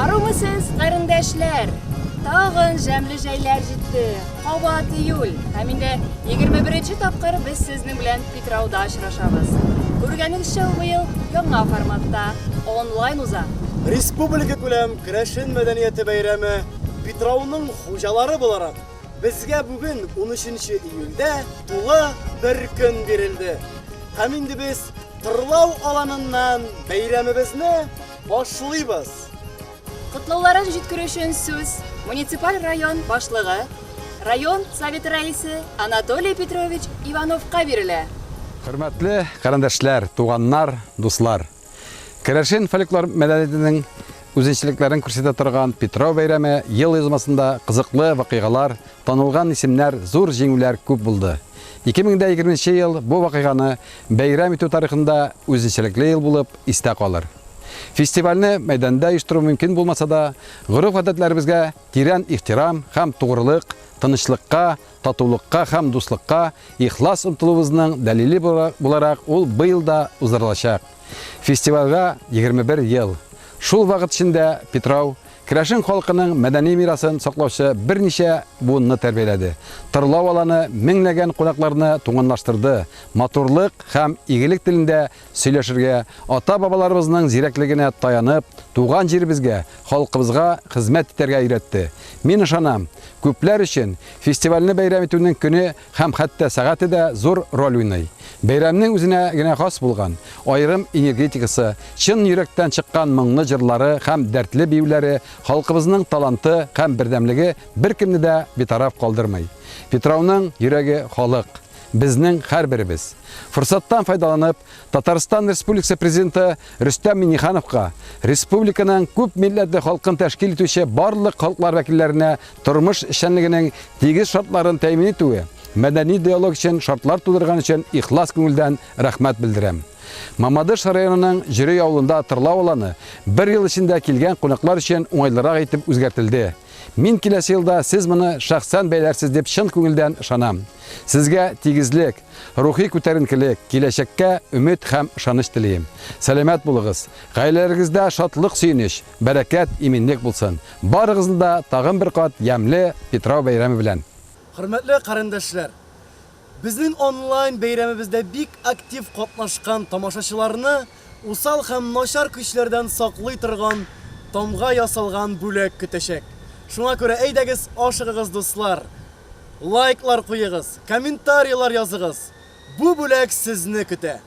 Арумысыз, кайрындашлар. Тагын жәмле җәйләр җитте. Кабат июль. Һәм инде 21-нче тапкыр без сезнең белән Питрауда очрашабыз. Күргәнегезчә, быел яңа форматта онлайн уза. Республика күләм Керәшен мәдәнияте бәйрәме Питрауның хуҗалары буларак безгә бүген 13 июльдә тулы бер көн бирелде. Һәм инде без Тырлау аланыннан бәйрәмебезне башлыйбыз. Котлауларын җиткерү өчен сүз муниципаль район башлыгы, район совет рәисе Анатолий Петрович Ивановка бирелә. Хөрмәтле карандашлар, туганнар, дуслар. Керәшен фольклор мәдәниятенең үзенчәлекләрен күрсәтә торган Питрау бәйрәме ел язмасында кызыклы вакыйгалар, танылган исемнәр, зур җиңүләр күп булды. 2020 ел бу вакыйганы бәйрәм итү тарихында үзенчәлекле ел булып истә калыр. Фестивальне мәйданда оештыру мөмкин булмаса да, гореф-гадәтләребезгә тирән ихтирам һәм тугрылык, тынычлыкка, татулыкка һәм дуслыкка ихлас омтылуыбызның дәлиле буларак ул быел да уздырылачак. Фестивальгә 21 ел. Шул вакыт эчендә Питрау Керәшен халкының мәдәни мирасын саклаучы берничә буынны тәрбияләде. Тырлау аланы меңләгән кунакларны туганлаштырды. Матурлык һәм игелек телендә сөйләшергә, ата-бабаларыбызның зирәклегенә таянып, туган җиребезгә, халкыбызга хезмәт итәргә өйрәтте. Мин ышанам, күпләр өчен фестивальне бәйрәм итүнең көне һәм хәтта сәгате дә зур роль уйный. Бәйрәмнең үзенә генә хас булган аерым энергетикасы, чын йөрәктән чыккан моңлы җырлары һәм дәртле биюләре халкыбызның таланты һәм бердәмлеге беркемне дә битараф калдырмый. Питрауның йөрәге халык, безнең һәрберебез. Форсаттан файдаланып, Татарстан Республикасы президенты Рөстәм Миңнехановка, республиканың күп милләтле халкын тәшкил итүче барлык халыклар вәкилләренә тормыш эшчәнлегенең тигез шартларын тәэмин итүе, мәдәни диалог өчен шартлар тудырган өчен ихлас күңелдән рәхмәт белдерәм. Мамадыш районының Җөрей авылында Тырлау аланы бер ел эчендә килгән кунаклар өчен уңайлырак итеп үзгәртелде. Мин киләсе елда сез моны шәхсән бәйләрсез дип чын күңелдән ышанам. Сезгә тигезлек, рухи күтәренкелек, киләчәккә өмет һәм ышаныч телим. Сәламәт булыгыз. Гаиләләрегездә шатлык, сөенеч, бәрәкәт, иминлек булсын. Барыгызны да тагын бер кат ямьле Питрау бәйрәме белән. Хөрмәтле карандашлар, безнең онлайн бәйрәмебездә бик актив катнашкан тамашачыларны усал һәм начар көчләрдән саклый торган тамга ясалган бүләк көтәчәк. Шуңа күрә әйдәгез, ашыгыгыз дуслар. Лайклар куегыз, комментарийлар языгыз. Бу бүләк сезне көтә.